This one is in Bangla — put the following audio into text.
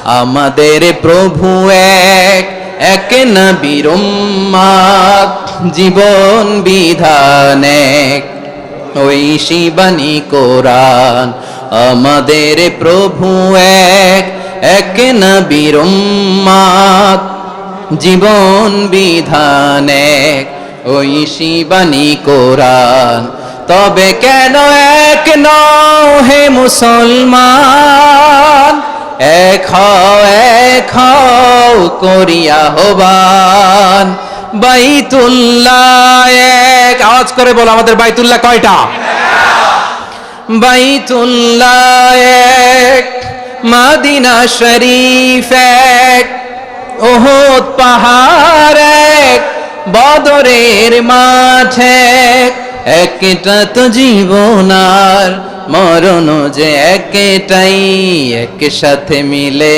আমাদের প্রভু এক, এক নবীর উম্মত, জীবন বিধান এক, ওই শিবানী কোরআন। আমাদের প্রভু এক, এক নবীর উম্মত, জীবন বিধান এক, ওই শিবানী কোরআন। তবে কেন এক নও হে মুসলমান, এক হও করিয়া আহ্বান। বাইতুল্লাহ এক, আওয়াজ করে বলো আমাদের বাইতুল্লাহ কয়টা? বাইতুল্লাহ এক, মদিনা শরীফ এক, উহুদ পাহাড় এক, বদরের মাঠ এক। একটা তো জীবন আর মরণ যে একটাই, একসাথে মিলে